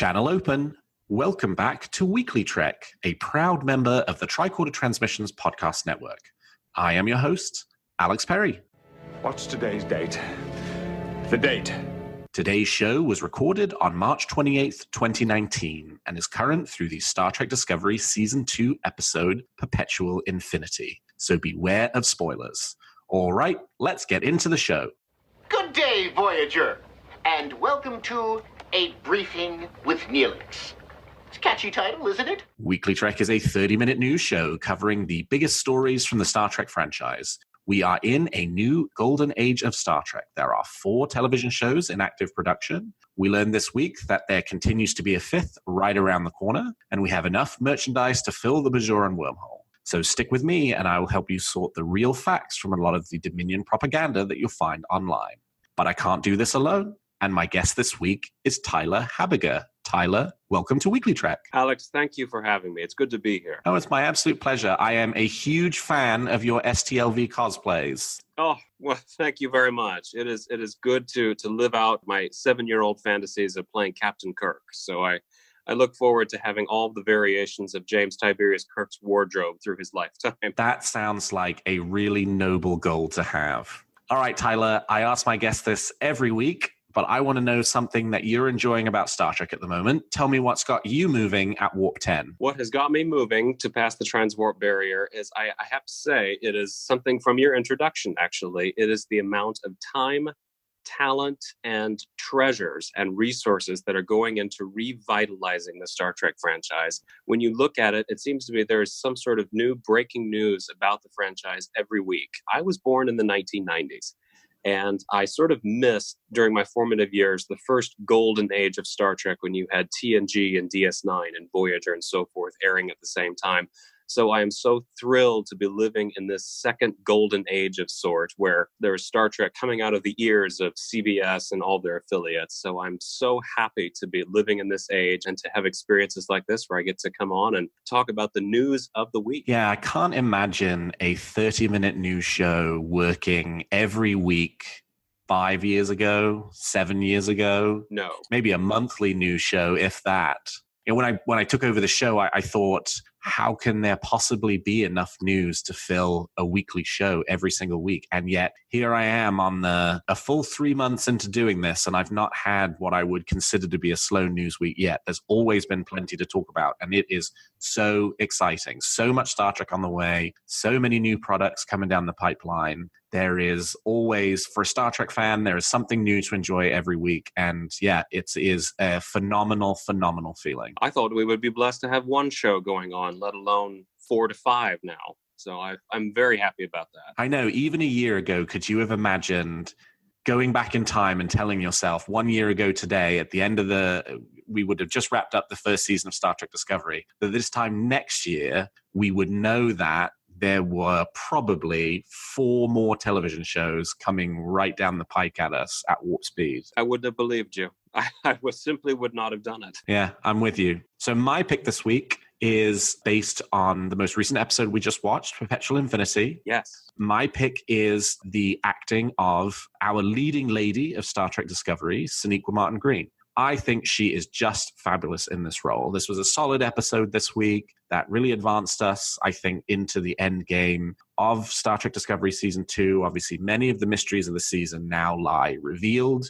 Channel open. Welcome back to WeeklyTrek, a proud member of the Tricorder Transmissions Podcast Network. I am your host, Alex Perry. What's today's date? The date. Today's show was recorded on March 28th, 2019, and is current through the Star Trek Discovery Season 2 episode, Perpetual Infinity. So beware of spoilers. All right, let's get into the show. Good day, Voyager, and welcome to A Briefing with Neelix. It's a catchy title, isn't it? WeeklyTrek is a 30-minute news show covering the biggest stories from the Star Trek franchise. We are in a new golden age of Star Trek. There are 4 television shows in active production. We learned this week that there continues to be a 5th right around the corner, and we have enough merchandise to fill the Bajoran wormhole. So stick with me, and I will help you sort the real facts from a lot of the Dominion propaganda that you'll find online. But I can't do this alone, and my guest this week is Tyler Habiger. Tyler, welcome to WeeklyTrek. Alex, thank you for having me. It's good to be here. Oh, it's my absolute pleasure. I am a huge fan of your STLV cosplays. Oh, well, thank you very much. It is good to live out my 7-year-old fantasies of playing Captain Kirk. So I look forward to having all the variations of James Tiberius Kirk's wardrobe through his lifetime. That sounds like a really noble goal to have. All right, Tyler, I ask my guests this every week, but I want to know something that you're enjoying about Star Trek at the moment. Tell me what's got you moving at Warp 10. What has got me moving to pass the transwarp barrier is, I have to say, it is something from your introduction, actually. It is the amount of time, talent, and treasures and resources that are going into revitalizing the Star Trek franchise. When you look at it, it seems to me there is some sort of new breaking news about the franchise every week. I was born in the 1990s. And I sort of missed, during my formative years, the first golden age of Star Trek when you had TNG and DS9 and Voyager and so forth airing at the same time. So I am so thrilled to be living in this second golden age of sort where there's Star Trek coming out of the ears of CBS and all their affiliates. So I'm so happy to be living in this age and to have experiences like this where I get to come on and talk about the news of the week. Yeah, I can't imagine a 30-minute news show working every week 5 years ago, 7 years ago. No. Maybe a monthly news show, if that. You know, when I took over the show, I thought, how can there possibly be enough news to fill a weekly show every single week? And yet here I am on a full 3 months into doing this, and I've not had what I would consider to be a slow news week yet. There's always been plenty to talk about, and it is so exciting. So much Star Trek on the way, so many new products coming down the pipeline. There is always, for a Star Trek fan, there is something new to enjoy every week. And yeah, it is a phenomenal, phenomenal feeling. I thought we would be blessed to have one show going on, let alone 4 to 5 now. So I'm very happy about that. I know, even a year ago, could you have imagined going back in time and telling yourself 1 year ago today, at the end of we would have just wrapped up the first season of Star Trek Discovery, that this time next year, we would know that there were probably 4 more television shows coming right down the pike at us at warp speed. I wouldn't have believed you. I simply would not have done it. Yeah, I'm with you. So my pick this week is based on the most recent episode we just watched, Perpetual Infinity. Yes. My pick is the acting of our leading lady of Star Trek Discovery, Sonequa Martin-Green. I think she is just fabulous in this role. This was a solid episode this week that really advanced us, I think, into the end game of Star Trek Discovery Season 2. Obviously, many of the mysteries of the season now lie revealed.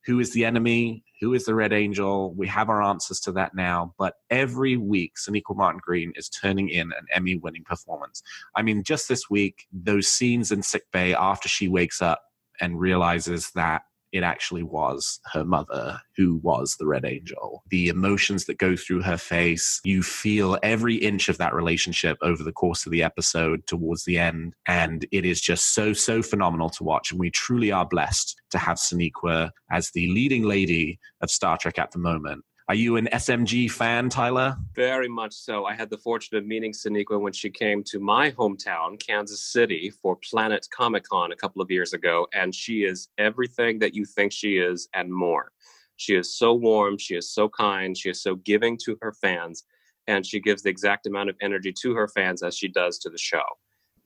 Who is the enemy? Who is the Red Angel? We have our answers to that now. But every week, Sonequa Martin-Green is turning in an Emmy-winning performance. I mean, just this week, those scenes in sickbay after she wakes up and realizes that it actually was her mother who was the Red Angel. The emotions that go through her face, you feel every inch of that relationship over the course of the episode towards the end. And it is just so, so phenomenal to watch. And we truly are blessed to have Sonequa as the leading lady of Star Trek at the moment. Are you an SMG fan, Tyler? Very much so. I had the fortune of meeting Sonequa when she came to my hometown, Kansas City, for Planet Comic-Con a couple of years ago, and she is everything that you think she is and more. She is so warm, she is so kind, she is so giving to her fans, and she gives the exact amount of energy to her fans as she does to the show.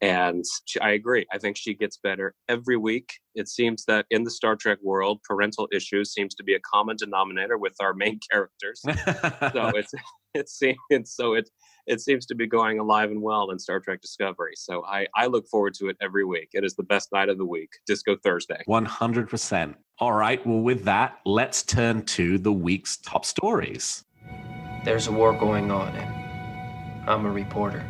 And I agree. I think she gets better every week. It seems that in the Star Trek world, parental issues seems to be a common denominator with our main characters. So it seems to be going alive and well in Star Trek Discovery. So I look forward to it every week. It is the best night of the week, Disco Thursday. 100%. All right. Well, with that, let's turn to the week's top stories. There's a war going on, and I'm a reporter.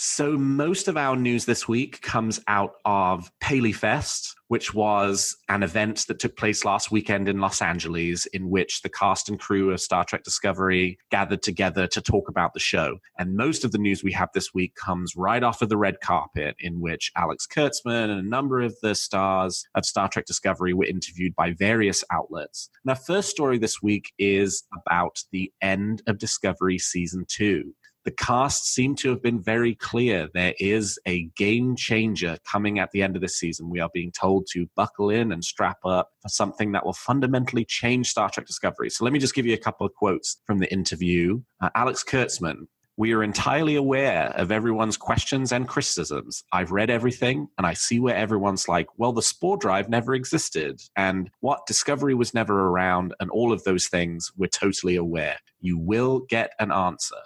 So most of our news this week comes out of Paley Fest, which was an event that took place last weekend in Los Angeles, in which the cast and crew of Star Trek Discovery gathered together to talk about the show. And most of the news we have this week comes right off of the red carpet, in which Alex Kurtzman and a number of the stars of Star Trek Discovery were interviewed by various outlets. And our first story this week is about the end of Discovery Season 2. The cast seemed to have been very clear. There is a game changer coming at the end of this season. We are being told to buckle in and strap up for something that will fundamentally change Star Trek Discovery. So let me just give you a couple of quotes from the interview. Alex Kurtzman: "We are entirely aware of everyone's questions and criticisms. I've read everything, and I see where everyone's like, well, the spore drive never existed, and what, Discovery was never around, and all of those things, we're totally aware. You will get an answer."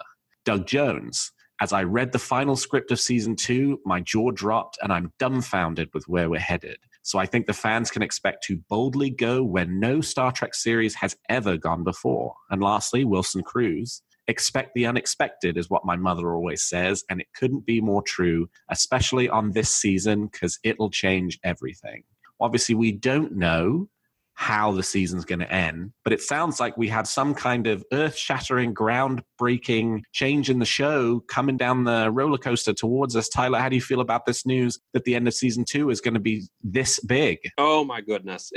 Doug Jones: "As I read the final script of Season 2, my jaw dropped, and I'm dumbfounded with where we're headed. So I think the fans can expect to boldly go where no Star Trek series has ever gone before." And lastly, Wilson Cruz: "Expect the unexpected is what my mother always says, and it couldn't be more true, especially on this season, because it'll change everything." Obviously, we don't know how the season's going to end, but it sounds like we had some kind of earth-shattering, groundbreaking change in the show coming down the roller coaster towards us. Tyler, how do you feel about this news that the end of Season 2 is going to be this big? Oh my goodness.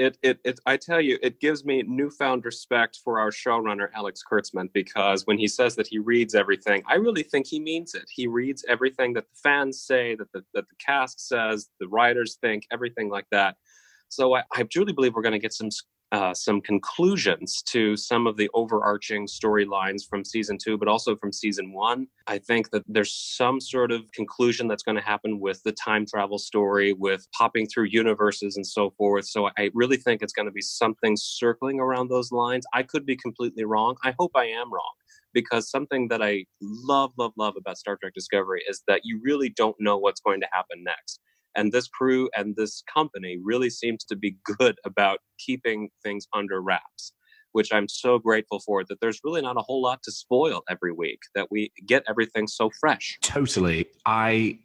I tell you, it gives me newfound respect for our showrunner, Alex Kurtzman, because when he says that he reads everything, I really think he means it. He reads everything that the fans say, that the cast says, the writers think, everything like that. So I truly believe we're going to get some conclusions to some of the overarching storylines from Season 2, but also from Season 1. I think that there's some sort of conclusion that's going to happen with the time travel story, with popping through universes and so forth. So I really think it's going to be something circling around those lines. I could be completely wrong. I hope I am wrong, because something that I love about Star Trek Discovery is that you really don't know what's going to happen next. And this crew and this company really seems to be good about keeping things under wraps, which I'm so grateful for, that there's really not a whole lot to spoil every week, that we get everything so fresh. Totally. My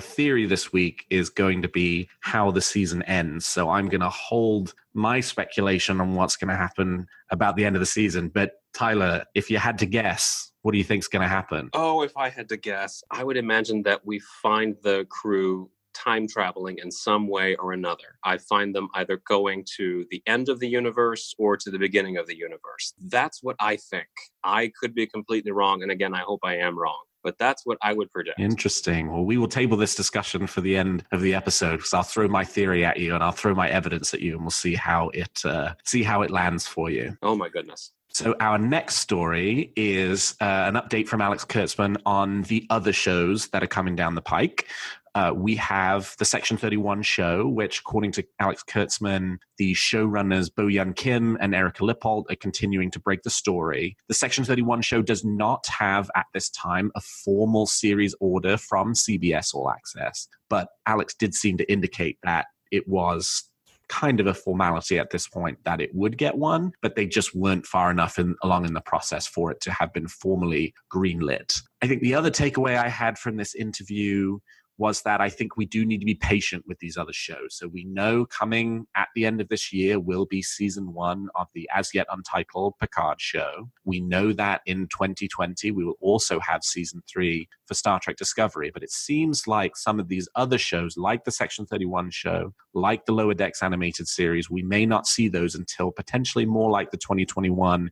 theory this week is going to be how the season ends. So I'm going to hold my speculation on what's going to happen about the end of the season. But Tyler, if you had to guess, what do you think is going to happen? Oh, if I had to guess, I would imagine that we find the crew time traveling in some way or another. I find them either going to the end of the universe or to the beginning of the universe. That's what I think. I could be completely wrong. And again, I hope I am wrong. But that's what I would predict. Interesting. Well, we will table this discussion for the end of the episode, because I'll throw my theory at you and I'll throw my evidence at you, and we'll see how it lands for you. Oh my goodness. So our next story is an update from Alex Kurtzman on the other shows that are coming down the pike. We have the Section 31 show, which, according to Alex Kurtzman, the showrunners Bo-Yeon Kim and Erica Lippold are continuing to break the story. The Section 31 show does not have, at this time, a formal series order from CBS All Access, but Alex did seem to indicate that it was kind of a formality at this point that it would get one, but they just weren't far enough along in the process for it to have been formally greenlit. I think the other takeaway I had from this interview was that I think we do need to be patient with these other shows. So we know coming at the end of this year will be Season 1 of the as yet untitled Picard show. We know that in 2020 we will also have Season 3 for Star Trek Discovery, but it seems like some of these other shows, like the Section 31 show, like the Lower Decks animated series, we may not see those until potentially more like the 2021-2022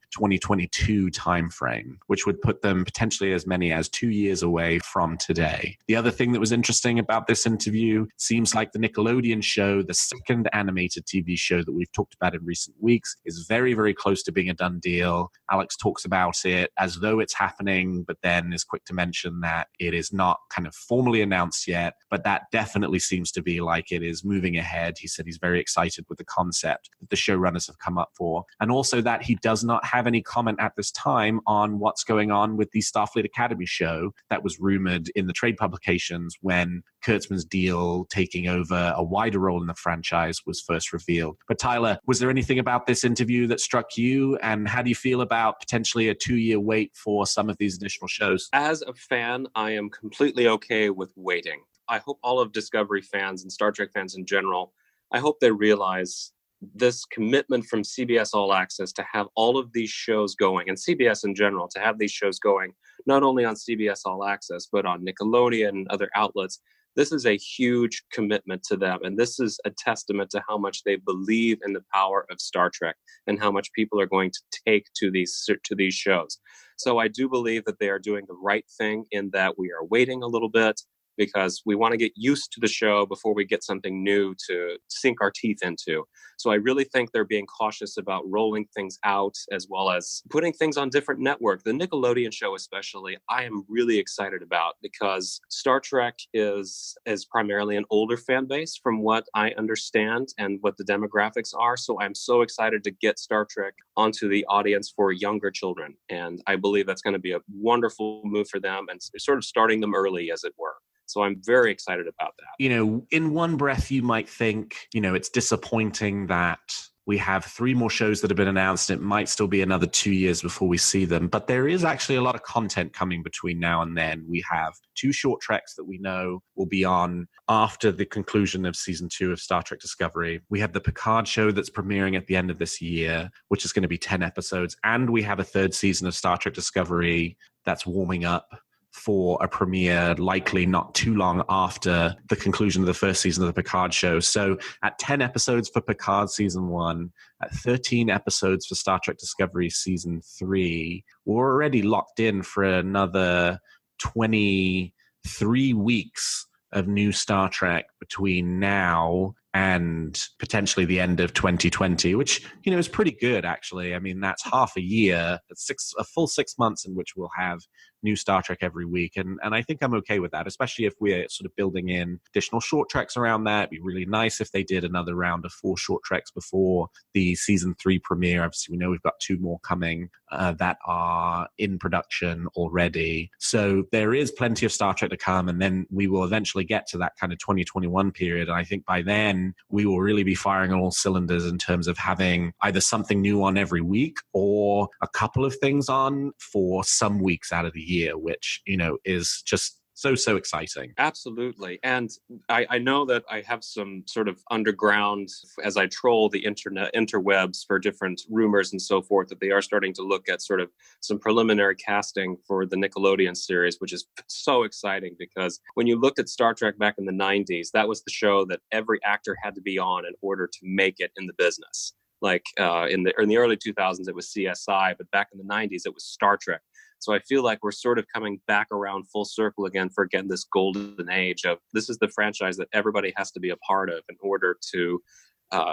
timeframe, which would put them potentially as many as 2 years away from today. The other thing that was interesting interesting about this interview. Seems like the Nickelodeon show, the second animated TV show that we've talked about in recent weeks, is very, very close to being a done deal. Alex talks about it as though it's happening, but then is quick to mention that it is not kind of formally announced yet, but that definitely seems to be like it is moving ahead. He said he's very excited with the concept that the showrunners have come up for, and also that he does not have any comment at this time on what's going on with the Starfleet Academy show that was rumored in the trade publications when Kurtzman's deal taking over a wider role in the franchise was first revealed. But Tyler, was there anything about this interview that struck you? And how do you feel about potentially a 2-year wait for some of these additional shows? As a fan, I am completely okay with waiting. I hope all of Discovery fans and Star Trek fans in general, I hope they realize this commitment from CBS All Access to have all of these shows going, and CBS in general, to have these shows going, not only on CBS All Access, but on Nickelodeon and other outlets. This is a huge commitment to them. And this is a testament to how much they believe in the power of Star Trek and how much people are going to take to these shows. So I do believe that they are doing the right thing in that we are waiting a little bit, because we want to get used to the show before we get something new to sink our teeth into. So I really think they're being cautious about rolling things out as well as putting things on different networks. The Nickelodeon show especially, I am really excited about, because Star Trek is primarily an older fan base from what I understand and what the demographics are. So I'm so excited to get Star Trek onto the audience for younger children. And I believe that's going to be a wonderful move for them and sort of starting them early, as it were. So I'm very excited about that. You know, in one breath, you might think, you know, it's disappointing that we have 3 more shows that have been announced. It might still be another 2 years before we see them. But there is actually a lot of content coming between now and then. We have 2 short treks that we know will be on after the conclusion of season 2 of Star Trek Discovery. We have the Picard show that's premiering at the end of this year, which is going to be 10 episodes. And we have a 3rd season of Star Trek Discovery that's warming up for a premiere likely not too long after the conclusion of the 1st season of the Picard show. So at 10 episodes for Picard season 1, at 13 episodes for Star Trek Discovery season 3, we're already locked in for another 23 weeks of new Star Trek between now and potentially the end of 2020, which, you know, is pretty good, actually. I mean, that's half a year. That's a full 6 months in which we'll have new Star Trek every week. And I think I'm okay with that, especially if we're sort of building in additional short treks around that. It'd be really nice if they did another round of 4 short treks before the season 3 premiere. Obviously, we know we've got 2 more coming that are in production already. So there is plenty of Star Trek to come, and then we will eventually get to that kind of 2021 period. And I think by then we will really be firing on all cylinders in terms of having either something new on every week or a couple of things on for some weeks out of the year, which, you know, is just so exciting. Absolutely. And I know that I have some sort of underground, as I troll the interwebs for different rumors and so forth, that they are starting to look at sort of some preliminary casting for the Nickelodeon series, which is so exciting, because when you looked at Star Trek back in the 90s, that was the show that every actor had to be on in order to make it in the business. Like in the early 2000s, it was CSI, but back in the 90s, it was Star Trek. So I feel like we're sort of coming back around full circle again for, again, this golden age of this is the franchise that everybody has to be a part of in order to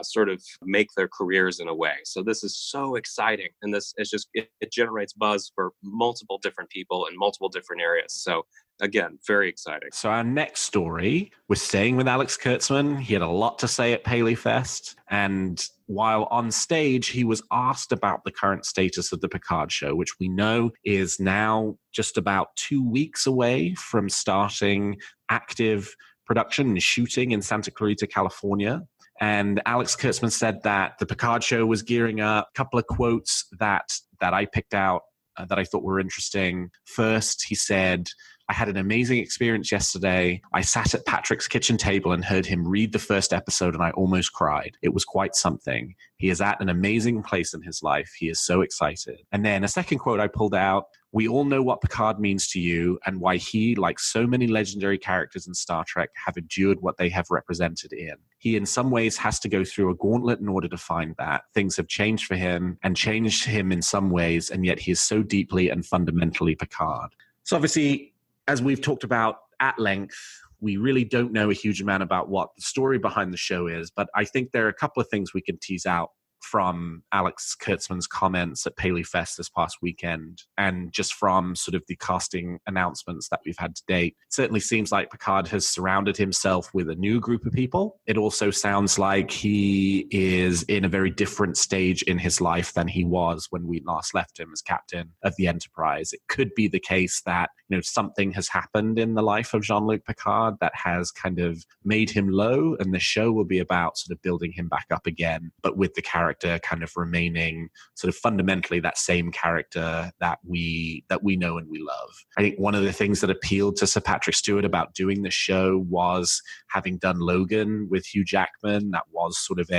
sort of make their careers in a way. So this is so exciting. And this is just, it generates buzz for multiple different people in multiple different areas. So again, very exciting. So our next story, we're staying with Alex Kurtzman. He had a lot to say at Paley Fest. And while on stage, he was asked about the current status of the Picard show, which we know is now just about 2 weeks away from starting active production and shooting in Santa Clarita, California. And Alex Kurtzman said that the Picard show was gearing up. A couple of quotes that I picked out that I thought were interesting. First, he said, "I had an amazing experience yesterday. I sat at Patrick's kitchen table and heard him read the first episode, and I almost cried. It was quite something. He is at an amazing place in his life. He is so excited." And then a second quote I pulled out, "We all know what Picard means to you and why he, like so many legendary characters in Star Trek, have endured what they have represented in. He in some ways has to go through a gauntlet in order to find that. Things have changed for him and changed him in some ways, and yet he is so deeply and fundamentally Picard." So obviously, as we've talked about at length, We really don't know a huge amount about what the story behind the show is, but I think there are a couple of things we can tease out from Alex Kurtzman's comments at Paley Fest this past weekend, and just from sort of the casting announcements that we've had to date. It certainly seems like Picard has surrounded himself with a new group of people. It also sounds like he is in a very different stage in his life than he was when we last left him as captain of the Enterprise. It could be the case that, something has happened in the life of Jean-Luc Picard that has kind of made him low, and the show will be about sort of building him back up again, but with the character kind of remaining sort of fundamentally that same character that we know and we love. I think one of the things that appealed to Sir Patrick Stewart about doing the show was having done Logan with Hugh Jackman. That was sort of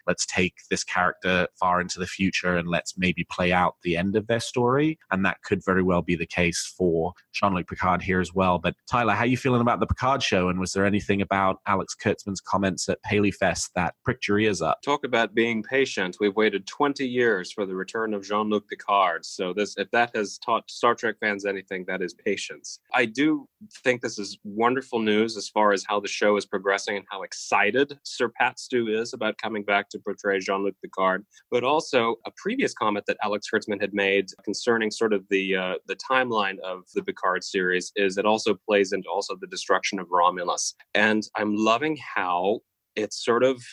let's take this character far into the future and let's maybe play out the end of their story. And that could very well be the case for Jean-Luc Picard here as well. But Tyler, how are you feeling about the Picard show? And was there anything about Alex Kurtzman's comments at Paley Fest that pricked your ears up? Talk about being patient. We've waited 20 years for the return of Jean-Luc Picard. So if that has taught Star Trek fans anything, that is patience. I do think this is wonderful news as far as how the show is progressing and how excited Sir Pat Stu is about coming back to portray Jean-Luc Picard. But also a previous comment that Alex Kurtzman had made concerning sort of the timeline of the Picard series is it also plays into also the destruction of Romulus. And I'm loving how it's sort of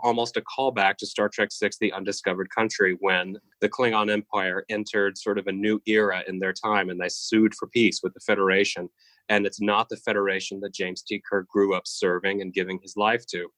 almost a callback to Star Trek VI, The Undiscovered Country, when the Klingon Empire entered sort of a new era in their time and they sued for peace with the Federation. And it's not the Federation that James T. Kirk grew up serving and giving his life to.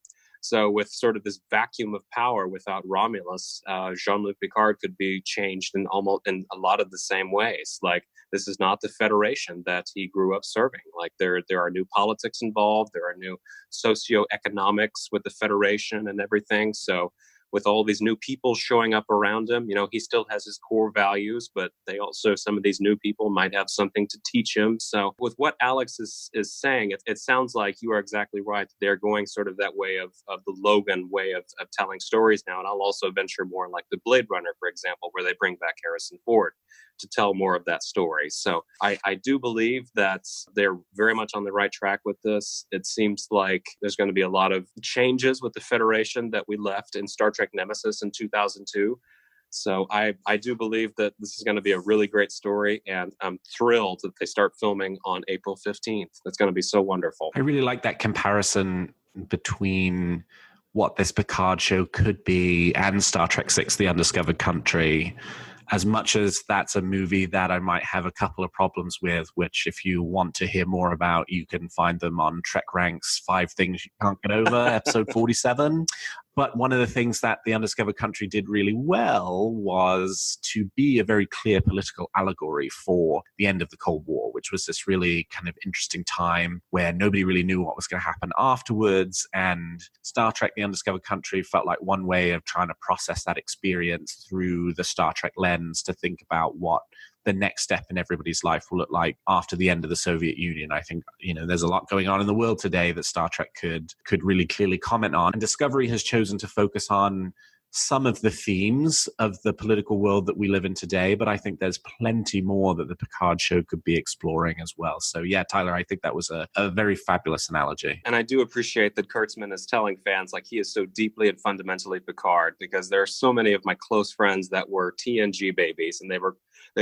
So with sort of this vacuum of power without Romulus, Jean-Luc Picard could be changed in a lot of the same ways. Like, this is not the Federation that he grew up serving. Like, there are new politics involved. There are new socioeconomics with the Federation and everything. So with all these new people showing up around him, he still has his core values, but some of these new people might have something to teach him. So with what Alex is saying, it sounds like you are exactly right. They're going sort of that way of the Logan way of telling stories now. And I'll also venture more like the Blade Runner, for example, where they bring back Harrison Ford to tell more of that story. So I do believe that they're very much on the right track with this. It seems like there's going to be a lot of changes with the Federation that we left in Star Trek Nemesis in 2002. So I do believe that this is going to be a really great story, and I'm thrilled that they start filming on April 15th. That's going to be so wonderful. I really like that comparison between what this Picard show could be and Star Trek VI, The Undiscovered Country. As much as that's a movie that I might have a couple of problems with, which if you want to hear more about, you can find them on Trek Rank's 5 Things You Can't Get Over, episode 47. But one of the things that The Undiscovered Country did really well was to be a very clear political allegory for the end of the Cold War, which was this really kind of interesting time where nobody really knew what was going to happen afterwards. And Star Trek The Undiscovered Country felt like one way of trying to process that experience through the Star Trek lens to think about what the next step in everybody's life will look like after the end of the Soviet Union. I think, there's a lot going on in the world today that Star Trek could really clearly comment on. And Discovery has chosen to focus on some of the themes of the political world that we live in today, but I think there's plenty more that the Picard show could be exploring as well. So yeah, Tyler, I think that was a very fabulous analogy. And I do appreciate that Kurtzman is telling fans like he is so deeply and fundamentally Picard, because there are so many of my close friends that were TNG babies and they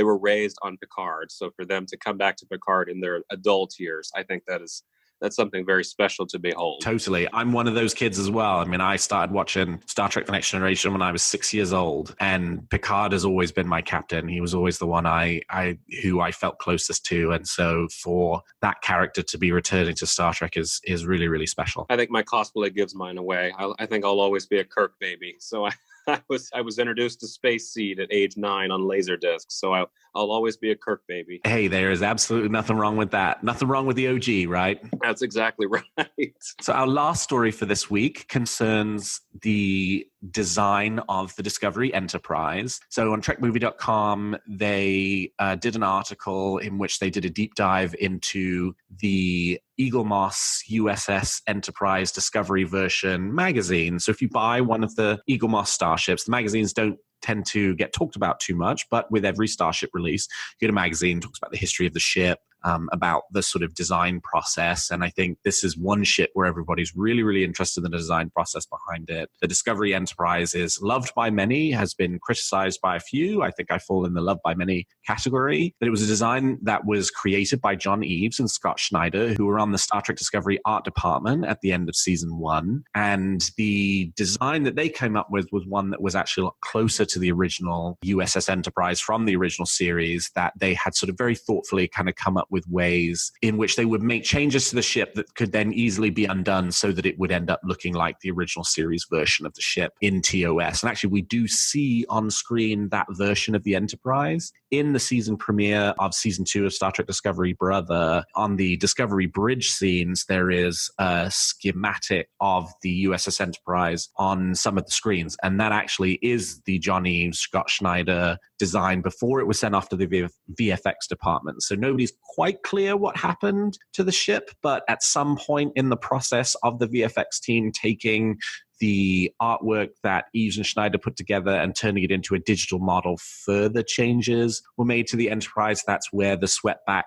were raised on Picard. So for them to come back to Picard in their adult years, I think that's something very special to behold. Totally. I'm one of those kids as well. I mean, I started watching Star Trek The Next Generation when I was 6 years old, and Picard has always been my captain. He was always the one who I felt closest to. And so for that character to be returning to Star Trek is really, really special. I think my cosplay gives mine away. I think I'll always be a Kirk baby. So I was introduced to Space Seed at age 9 on Laserdisc, so I'll always be a Kirk baby. Hey, there is absolutely nothing wrong with that. Nothing wrong with the OG, right? That's exactly right. So our last story for this week concerns the design of the Discovery Enterprise. So on TrekMovie.com, they did an article in which they did a deep dive into the Eagle Moss USS Enterprise Discovery version magazine. So if you buy one of the Eagle Moss starships, the magazines don't tend to get talked about too much, but with every starship release, you get a magazine, talks about the history of the ship, about the sort of design process. And I think this is one ship where everybody's really, really interested in the design process behind it. The Discovery Enterprise is loved by many, has been criticized by a few. I think I fall in the loved by many category. But it was a design that was created by John Eaves and Scott Schneider, who were on the Star Trek Discovery art department at the end of season 1. And the design that they came up with was one that was actually a lot closer to the original USS Enterprise from the original series, that they had sort of very thoughtfully kind of come up with ways in which they would make changes to the ship that could then easily be undone so that it would end up looking like the original series version of the ship in TOS. And actually, we do see on screen that version of the Enterprise in the season premiere of season 2 of Star Trek Discovery Brother. On the Discovery Bridge scenes, there is a schematic of the USS Enterprise on some of the screens. And that actually is the John Eaves, Scott Schneider design before it was sent off to the VFX department. So nobody's quite clear what happened to the ship, but at some point in the process of the VFX team taking the artwork that Eaves and Schneider put together and turning it into a digital model, further changes were made to the Enterprise. That's where the swept-back,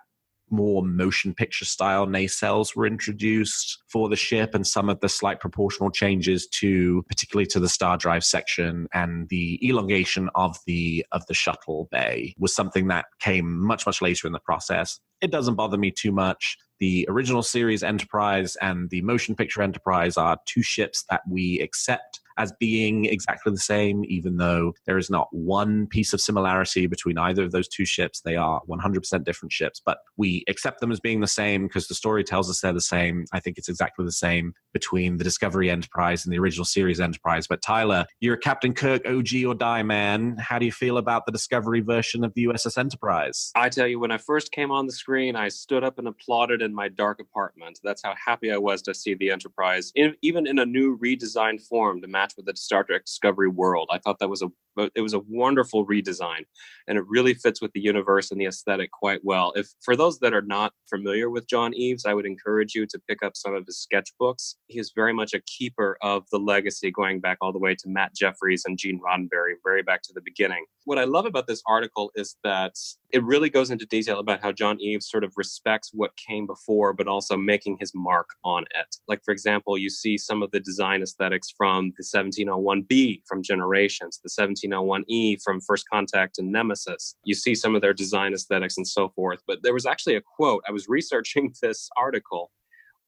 more motion picture style nacelles were introduced for the ship, and some of the slight proportional changes to, particularly to the star drive section, and the elongation of the shuttle bay was something that came much, much later in the process. It doesn't bother me too much. The original series Enterprise and the motion picture Enterprise are two ships that we accept as being exactly the same, even though there is not one piece of similarity between either of those two ships. They are 100% different ships, but we accept them as being the same because the story tells us they're the same. I think it's exactly the same between the Discovery Enterprise and the original series Enterprise. But Tyler, you're a Captain Kirk OG or die man. How do you feel about the Discovery version of the USS Enterprise? I tell you, when I first came on the screen, I stood up and applauded in my dark apartment. That's how happy I was to see the Enterprise, even in a new redesigned form to match with the Star Trek Discovery world. I thought that was a wonderful redesign, and it really fits with the universe and the aesthetic quite well. If for those that are not familiar with John Eaves, I would encourage you to pick up some of his sketchbooks. He is very much a keeper of the legacy, going back all the way to Matt Jeffries and Gene Roddenberry, very back to the beginning. What I love about this article is that it really goes into detail about how John Eaves sort of respects what came before, but also making his mark on it. Like, for example, you see some of the design aesthetics from the 1701B from Generations, the 1701E from First Contact and Nemesis. You see some of their design aesthetics and so forth. But there was actually a quote. I was researching this article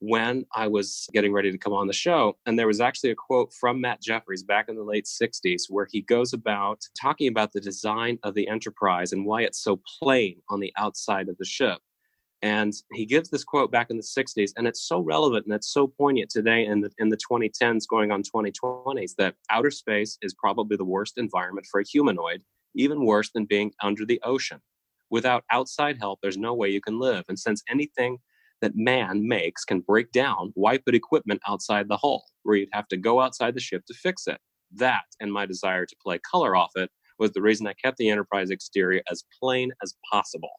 when I was getting ready to come on the show. And there was actually a quote from Matt Jeffries back in the late 60s, where he goes about talking about the design of the Enterprise and why it's so plain on the outside of the ship. And he gives this quote back in the 60s, and it's so relevant and it's so poignant today in the 2010s going on 2020s, that outer space is probably the worst environment for a humanoid, even worse than being under the ocean. Without outside help, there's no way you can live. And since anything that man makes can break down, why put equipment outside the hull, where you'd have to go outside the ship to fix it? That, and my desire to play color off it, was the reason I kept the Enterprise exterior as plain as possible.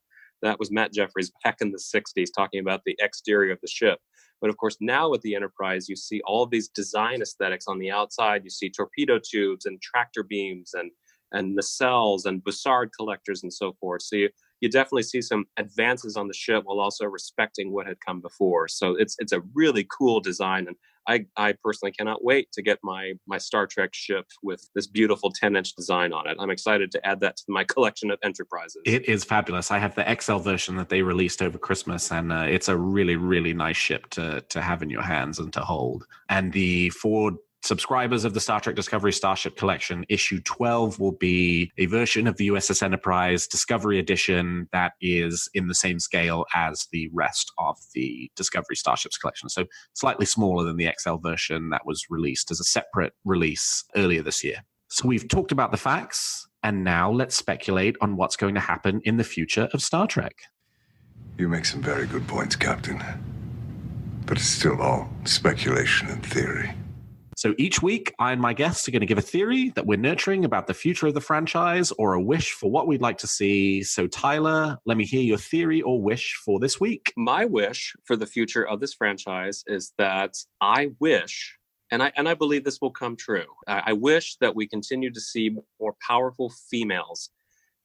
That was Matt Jeffries back in the 60s talking about the exterior of the ship. But of course, now with the Enterprise, you see all of these design aesthetics on the outside. You see torpedo tubes and tractor beams and nacelles and Bussard collectors and so forth. So you definitely see some advances on the ship while also respecting what had come before. So it's a really cool design. And I personally cannot wait to get my Star Trek ship with this beautiful 10-inch design on it. I'm excited to add that to my collection of Enterprises. It is fabulous. I have the XL version that they released over Christmas, and it's a really, really nice ship to have in your hands and to hold. And the Ford subscribers of the Star Trek Discovery Starship Collection, issue 12 will be a version of the USS Enterprise Discovery Edition that is in the same scale as the rest of the Discovery Starships Collection. So slightly smaller than the XL version that was released as a separate release earlier this year. So we've talked about the facts, and now let's speculate on what's going to happen in the future of Star Trek. You make some very good points, Captain. But it's still all speculation and theory. So each week, I and my guests are going to give a theory that we're nurturing about the future of the franchise, or a wish for what we'd like to see. So Tyler, let me hear your theory or wish for this week. My wish for the future of this franchise is that I wish, and I believe this will come true, I wish that we continue to see more powerful females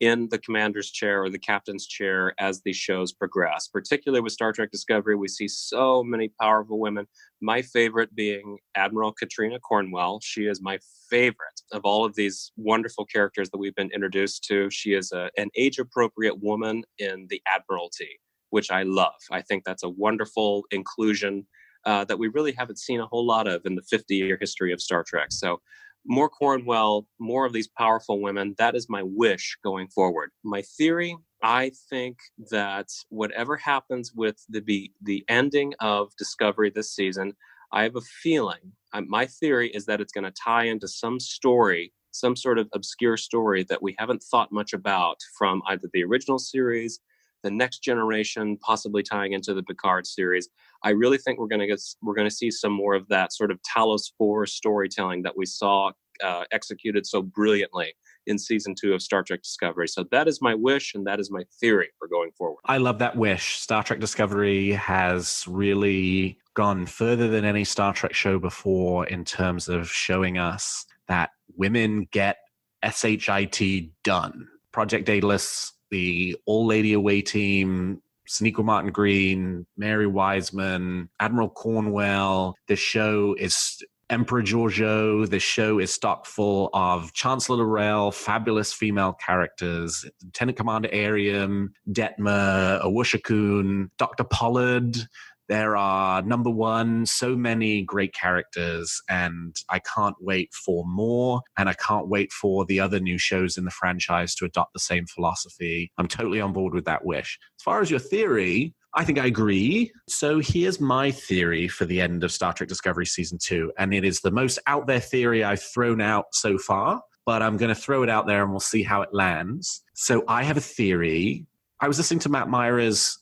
in the commander's chair or the captain's chair as the shows progress. Particularly with Star Trek Discovery, we see so many powerful women. My favorite being Admiral Katrina Cornwell. She is my favorite of all of these wonderful characters that we've been introduced to. She is an age-appropriate woman in the Admiralty, which I love. I think that's a wonderful inclusion that we really haven't seen a whole lot of in the 50-year history of Star Trek. So more Cornwell, more of these powerful women. That is my wish going forward. My theory, I think that whatever happens with the ending of Discovery this season, I have a feeling, my theory is that it's going to tie into some story, some sort of obscure story that we haven't thought much about from either the original series, the Next Generation, possibly tying into the Picard series. I really think we're going to see some more of that sort of Talos 4 storytelling that we saw executed so brilliantly in season 2 of Star Trek Discovery. So that is my wish, and that is my theory for going forward. I love that wish. Star Trek Discovery has really gone further than any Star Trek show before in terms of showing us that women get SHIT done. Project Daedalus, the all-lady away team, Sonequa Martin Green, Mary Wiseman, Admiral Cornwell. The show is Emperor Giorgio. The show is stock full of Chancellor L'Rell, fabulous female characters, Lieutenant Commander Ariam, Detmer, Awushakun, Dr. Pollard. There are number one, so many great characters, and I can't wait for more, and I can't wait for the other new shows in the franchise to adopt the same philosophy. I'm totally on board with that wish. As far as your theory, I think I agree. So here's my theory for the end of Star Trek Discovery Season 2, and it is the most out there theory I've thrown out so far, but I'm going to throw it out there and we'll see how it lands. So I have a theory. I was listening to Matt Myra's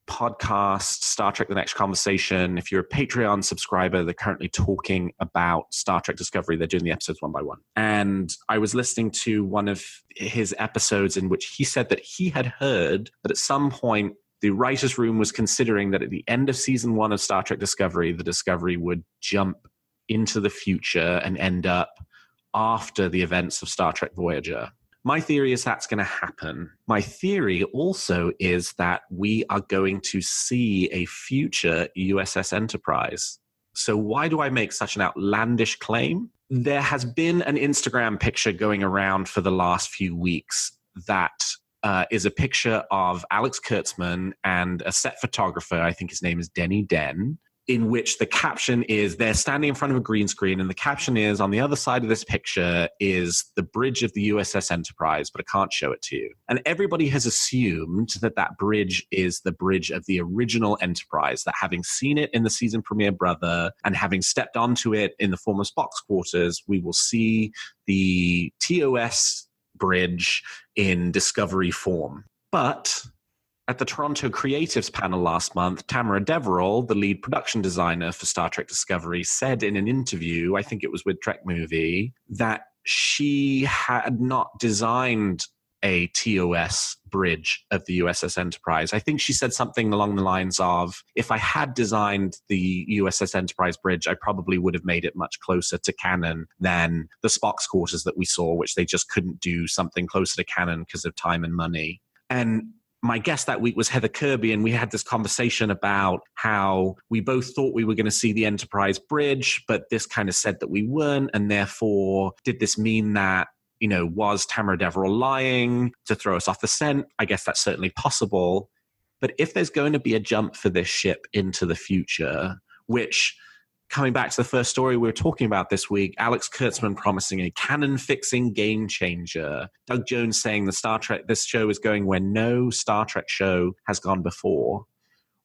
podcast, Star Trek The Next Conversation. If you're a Patreon subscriber, they're currently talking about Star Trek Discovery. They're doing the episodes one by one. And I was listening to one of his episodes in which he said that he had heard that at some point the writer's room was considering that at the end of season 1 of Star Trek Discovery, the Discovery would jump into the future and end up after the events of Star Trek Voyager. My theory is that's going to happen. My theory also is that we are going to see a future USS Enterprise. So why do I make such an outlandish claim? There has been an Instagram picture going around for the last few weeks that is a picture of Alex Kurtzman and a set photographer, I think his name is Denny Den, in which the caption is, they're standing in front of a green screen, and the caption is, on the other side of this picture is the bridge of the USS Enterprise, but I can't show it to you. And everybody has assumed that that bridge is the bridge of the original Enterprise, that having seen it in the season premiere Brother and having stepped onto it in the former Spock's quarters, we will see the TOS bridge in Discovery form. But at the Toronto Creatives panel last month, Tamara Deverell, the lead production designer for Star Trek Discovery, said in an interview, I think it was with Trek Movie, that she had not designed a TOS bridge of the USS Enterprise. I think she said something along the lines of, if I had designed the USS Enterprise bridge, I probably would have made it much closer to canon than the Spock's quarters that we saw, which they just couldn't do something closer to canon because of time and money. And my guest that week was Heather Kirby, and we had this conversation about how we both thought we were going to see the Enterprise bridge, but this kind of said that we weren't, and therefore, did this mean that, you know, was Tamara Deverell lying to throw us off the scent? I guess that's certainly possible. But if there's going to be a jump for this ship into the future, which, coming back to the first story we were talking about this week, Alex Kurtzman promising a canon-fixing game changer. Doug Jones saying this show is going where no Star Trek show has gone before.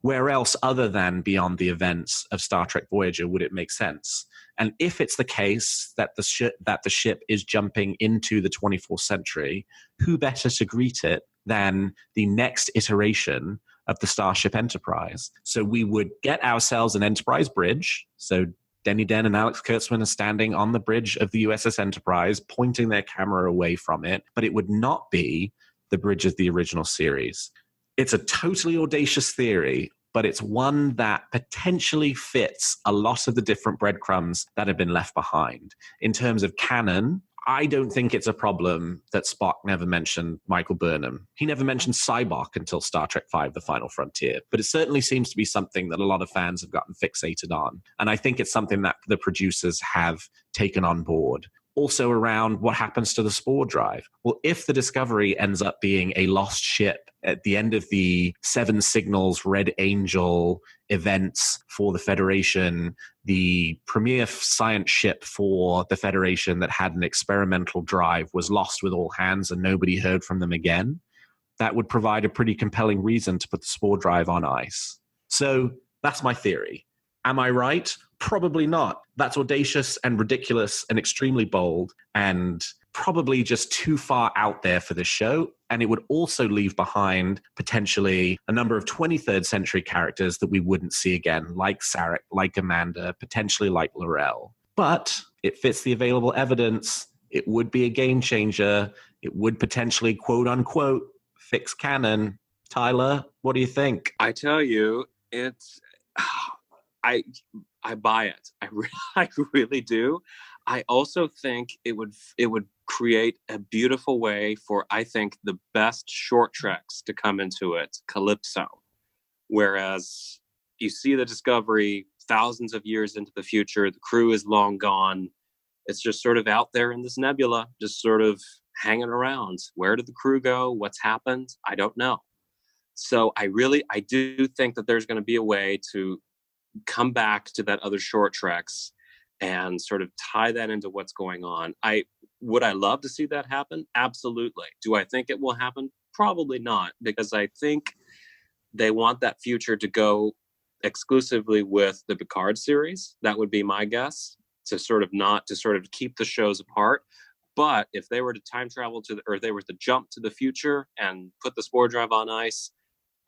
Where else other than beyond the events of Star Trek Voyager would it make sense? And if it's the case that the ship is jumping into the 24th century, who better to greet it than the next iteration of the Starship Enterprise? So we would get ourselves an Enterprise bridge. So Denny Den and Alex Kurtzman are standing on the bridge of the USS Enterprise, pointing their camera away from it, but it would not be the bridge of the original series. It's a totally audacious theory, but it's one that potentially fits a lot of the different breadcrumbs that have been left behind. In terms of canon, I don't think it's a problem that Spock never mentioned Michael Burnham. He never mentioned Cybok until Star Trek V, The Final Frontier. But it certainly seems to be something that a lot of fans have gotten fixated on. And I think it's something that the producers have taken on board. Also around what happens to the spore drive. Well, if the Discovery ends up being a lost ship at the end of the Seven Signals Red Angel events for the Federation, the premier science ship for the Federation that had an experimental drive was lost with all hands and nobody heard from them again, that would provide a pretty compelling reason to put the spore drive on ice. So that's my theory. Am I right? Probably not. That's audacious and ridiculous and extremely bold and probably just too far out there for this show. And it would also leave behind potentially a number of 23rd century characters that we wouldn't see again, like Sarek, like Amanda, potentially like L'Rell. But it fits the available evidence. It would be a game changer. It would potentially, quote unquote, fix canon. Tyler, what do you think? I tell you, it's... I buy it. I really do. I also think it would create a beautiful way for, I think, the best short treks to come into it, Calypso. Whereas you see the Discovery thousands of years into the future, the crew is long gone. It's just sort of out there in this nebula, just sort of hanging around. Where did the crew go? What's happened? I don't know. So I do think that there's going to be a way to come back to that other short treks and sort of tie that into what's going on. Would I love to see that happen? Absolutely. Do I think it will happen? Probably not, because I think they want that future to go exclusively with the Picard series. That would be my guess, to sort of keep the shows apart. But if they were to time travel they were to jump to the future and put the spore drive on ice,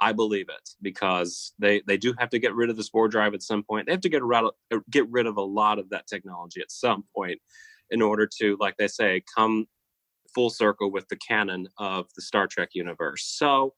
I believe it, because they do have to get rid of the spore drive at some point. They have to get rid of a lot of that technology at some point in order to, like they say, come full circle with the canon of the Star Trek universe. So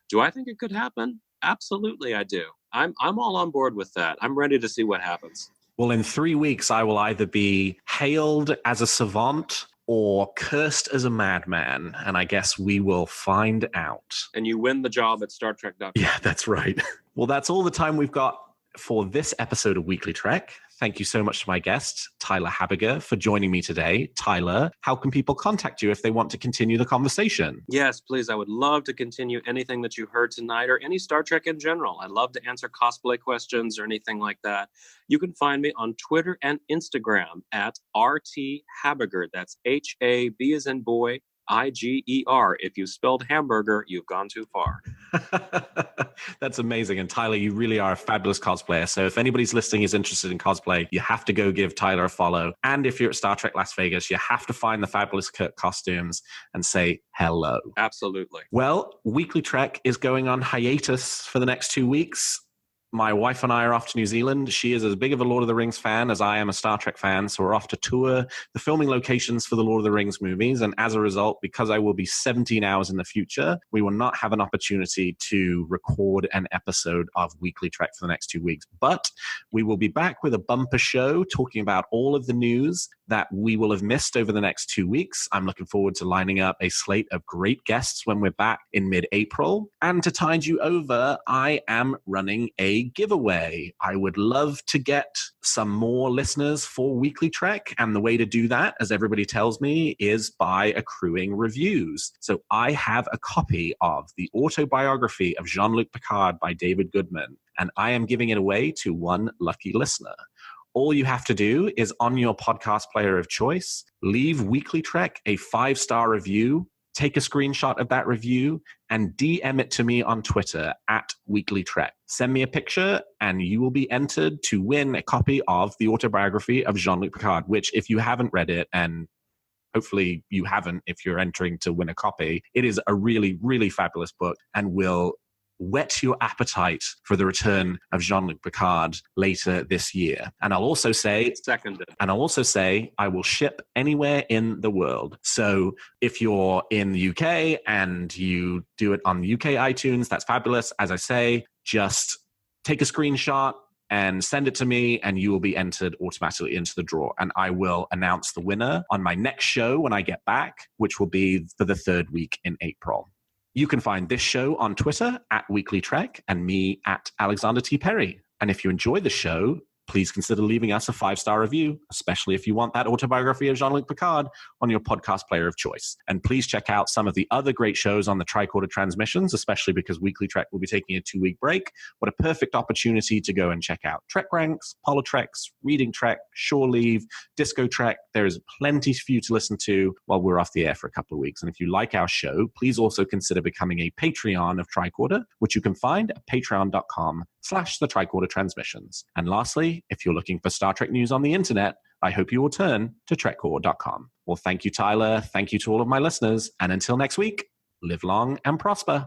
do I think it could happen? Absolutely, I do. I'm all on board with that. I'm ready to see what happens. Well, in 3 weeks, I will either be hailed as a savant or cursed as a madman, and I guess we will find out. And you win the job at StarTrek.com. Yeah, that's right. Well, that's all the time we've got for this episode of Weekly Trek. Thank you so much to my guest, Tyler Habiger, for joining me today. Tyler, how can people contact you if they want to continue the conversation? Yes, please. I would love to continue anything that you heard tonight or any Star Trek in general. I'd love to answer cosplay questions or anything like that. You can find me on Twitter and Instagram at RT Habiger. That's HAB as in boy, IGER. If you spelled hamburger, you've gone too far. That's amazing. And Tyler, you really are a fabulous cosplayer. So if anybody's listening is interested in cosplay, you have to go give Tyler a follow. And if you're at Star Trek Las Vegas, you have to find the fabulous Kirk costumes and say hello. Absolutely. Well, Weekly Trek is going on hiatus for the next 2 weeks. My wife and I are off to New Zealand. She is as big of a Lord of the Rings fan as I am a Star Trek fan. So we're off to tour the filming locations for the Lord of the Rings movies. And as a result, because I will be 17 hours in the future, we will not have an opportunity to record an episode of Weekly Trek for the next 2 weeks. But we will be back with a bumper show talking about all of the news that we will have missed over the next 2 weeks. I'm looking forward to lining up a slate of great guests when we're back in mid-April. And to tide you over, I am running a giveaway. I would love to get some more listeners for Weekly Trek, and the way to do that, as everybody tells me, is by accruing reviews. So I have a copy of the autobiography of Jean-Luc Picard by David Goodman, and I am giving it away to one lucky listener. All you have to do is, on your podcast player of choice, leave Weekly Trek a 5-star review, take a screenshot of that review, and DM it to me on Twitter at WeeklyTrek. Send me a picture, and you will be entered to win a copy of the autobiography of Jean-Luc Picard, which, if you haven't read it, and hopefully you haven't if you're entering to win a copy, it is a really, really fabulous book and will whet your appetite for the return of Jean-Luc Picard later this year. And I'll also say, I will ship anywhere in the world. So if you're in the UK and you do it on the UK iTunes, that's fabulous. As I say, just take a screenshot, and send it to me, and you will be entered automatically into the draw. And I will announce the winner on my next show when I get back, which will be for the 3rd week in April. You can find this show on Twitter at WeeklyTrek and me at Alexander T. Perry. And if you enjoy the show, please consider leaving us a 5-star review, especially if you want that autobiography of Jean-Luc Picard on your podcast player of choice. And please check out some of the other great shows on the Tricorder Transmissions, especially because WeeklyTrek will be taking a 2-week break. What a perfect opportunity to go and check out Trek Ranks, Politirex, Reading Trek, Shore Leave, Disco Trek. There is plenty for you to listen to while we're off the air for a couple of weeks. And if you like our show, please also consider becoming a Patreon of Tricorder, which you can find at patreon.com/the Tricorder Transmissions. And lastly, if you're looking for Star Trek news on the internet, I hope you will turn to trekcore.com. Well, thank you, Tyler. Thank you to all of my listeners. And until next week, live long and prosper.